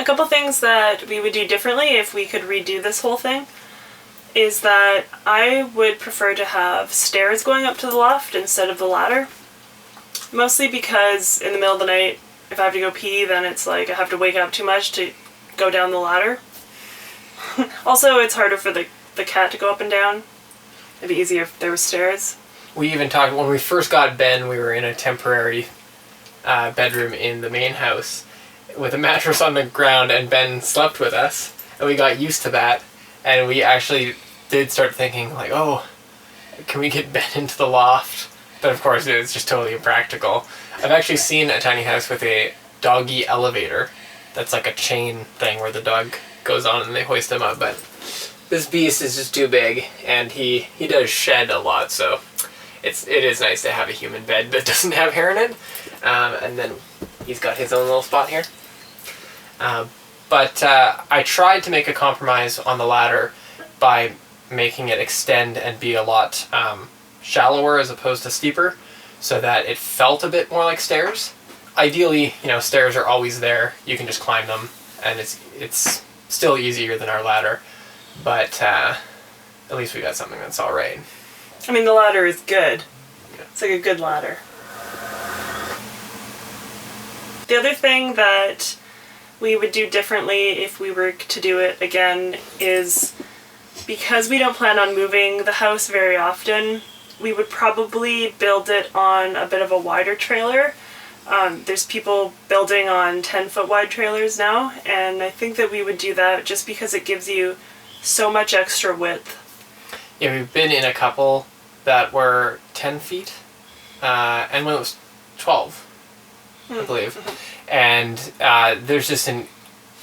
A couple things that we would do differently if we could redo this whole thing is that I would prefer to have stairs going up to the loft instead of the ladder. Mostly because in the middle of the night, if I have to go pee, then it's like I have to wake up too much to go down the ladder. Also, it's harder for the cat to go up and down. It'd be easier if there were stairs. We even talked, when we first got Ben, we were in a temporary bedroom in the main house with a mattress on the ground, and Ben slept with us, and we got used to that, and we actually did start thinking like, oh, can we get Ben into the loft? But of course it was just totally impractical. I've actually seen a tiny house with a doggy elevator that's like a chain thing where the dog goes on and they hoist him up, but this beast is just too big, and he does shed a lot, so it is nice to have a human bed that doesn't have hair in it. And then he's got his own little spot here. But I tried to make a compromise on the ladder by making it extend and be a lot shallower as opposed to steeper, so that it felt a bit more like stairs. Ideally, stairs are always there. You can just climb them, and it's still easier than our ladder. But at least we got something that's all right. I mean, the ladder is good. Yeah. It's like a good ladder. The other thing that we would do differently if we were to do it again is, because we don't plan on moving the house very often, we would probably build it on a bit of a wider trailer. There's people building on 10-foot wide trailers now, and I think that we would do that just because it gives you so much extra width. Yeah, we've been in a couple that were 10 feet, and one was 12, I believe. And there's just an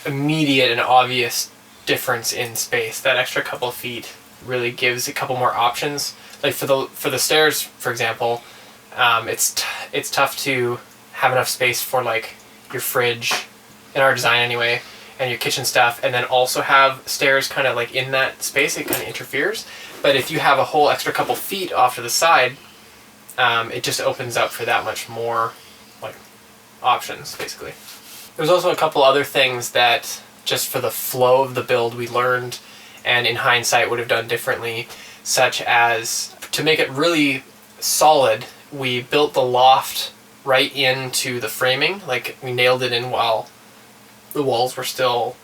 immediate and obvious difference in space. That extra couple feet really gives a couple more options. Like for the stairs, for example, it's tough to have enough space for like your fridge, in our design anyway, and your kitchen stuff, and then also have stairs kind of like in that space. It kind of interferes. But if you have a whole extra couple feet off to the side, it just opens up for that much more like options, basically. There's also a couple other things that just for the flow of the build we learned, and in hindsight would have done differently, such as to make it really solid, we built the loft right into the framing. Like, we nailed it in while the walls were still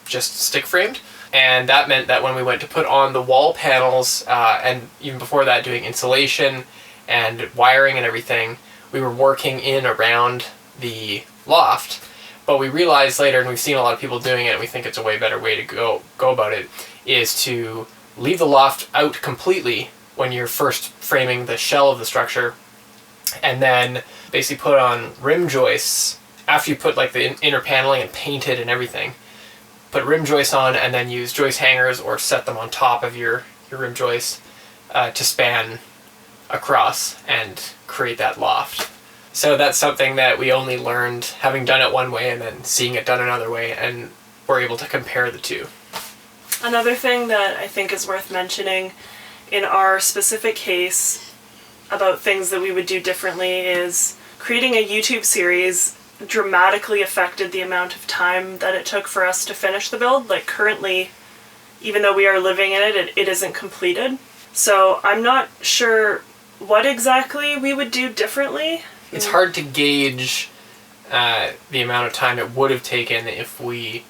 just stick framed. And that meant that when we went to put on the wall panels, and even before that doing insulation and wiring and everything, we were working in around the loft. But we realized later, and we've seen a lot of people doing it, and we think it's a way better way to go about it, is to leave the loft out completely when you're first framing the shell of the structure, and then basically put on rim joists after you put like the inner paneling and paint it and everything. Put rim joists on, and then use joist hangers or set them on top of your rim joists to span across and create that loft. So that's something that we only learned having done it one way and then seeing it done another way, and we're able to compare the two. Another thing that I think is worth mentioning in our specific case about things that we would do differently is creating a YouTube series dramatically affected the amount of time that it took for us to finish the build. Like, currently, even though we are living in it, it isn't completed. So I'm not sure what exactly we would do differently. It's hard to gauge the amount of time it would have taken if we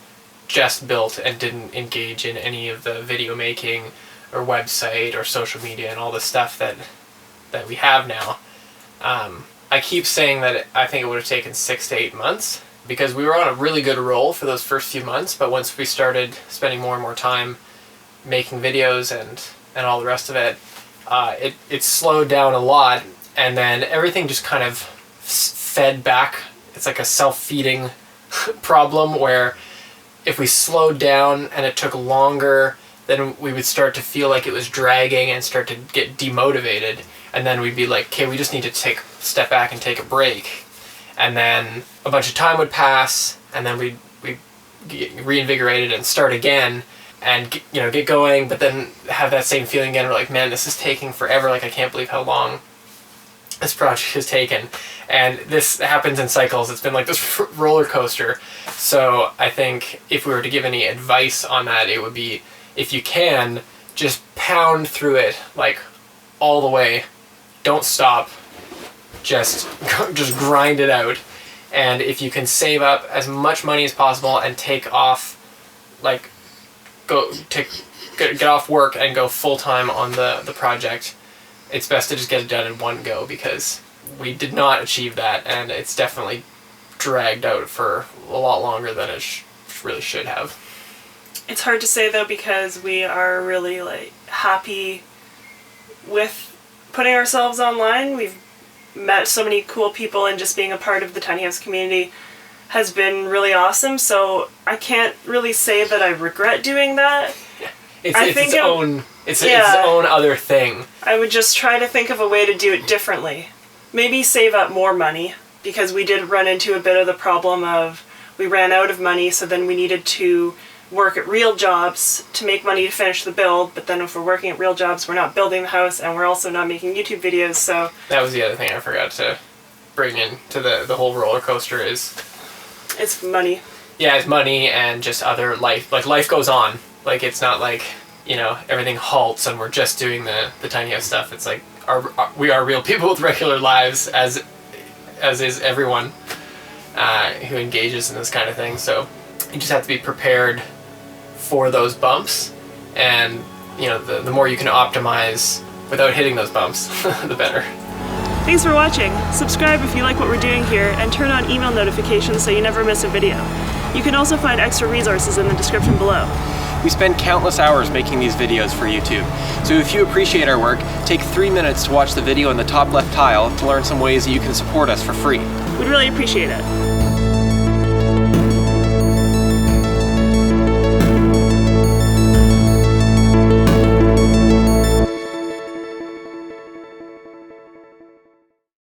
just built and didn't engage in any of the video making or website or social media and all the stuff that we have now. I keep saying that I think it would have taken 6 to 8 months, because we were on a really good roll for those first few months, but once we started spending more and more time making videos and all the rest of it, it slowed down a lot, and then everything just kind of fed back. It's like a self-feeding problem where if we slowed down and it took longer, then we would start to feel like it was dragging and start to get demotivated. And then we'd be like, okay, we just need to step back and take a break. And then a bunch of time would pass, and then we'd get reinvigorated and start again and get going, but then have that same feeling again. We're like, man, this is taking forever. Like, I can't believe how long this project has taken. And this happens in cycles. It's been like this roller coaster. So I think if we were to give any advice on that, it would be, if you can, just pound through it like all the way. Don't stop. Just grind it out. And if you can save up as much money as possible and take off, like, get off work and go full time on the project, it's best to just get it done in one go, because we did not achieve that, and it's definitely dragged out for a lot longer than it really should have. It's hard to say though, because we are really like happy with putting ourselves online. We've met so many cool people, and just being a part of the tiny house community has been really awesome. So I can't really say that I regret doing that. It's its own other thing. I would just try to think of a way to do it differently. Maybe save up more money, because we did run into a bit of the problem of we ran out of money, so then we needed to work at real jobs to make money to finish the build. But then if we're working at real jobs, we're not building the house, and we're also not making YouTube videos. So that was the other thing I forgot to bring into the whole roller coaster is it's money. Yeah, it's money, and just other life. Like, life goes on. Like, it's not like, you know, everything halts and we're just doing the tiny house stuff. It's like we are real people with regular lives, as is everyone who engages in this kind of thing. So you just have to be prepared for those bumps, and you know, the more you can optimize without hitting those bumps, the better. Thanks for watching. Subscribe if you like what we're doing here, and turn on email notifications so you never miss a video. You can also find extra resources in the description below. We spend countless hours making these videos for YouTube, so if you appreciate our work, take 3 minutes to watch the video in the top left tile to learn some ways that you can support us for free. We'd really appreciate it.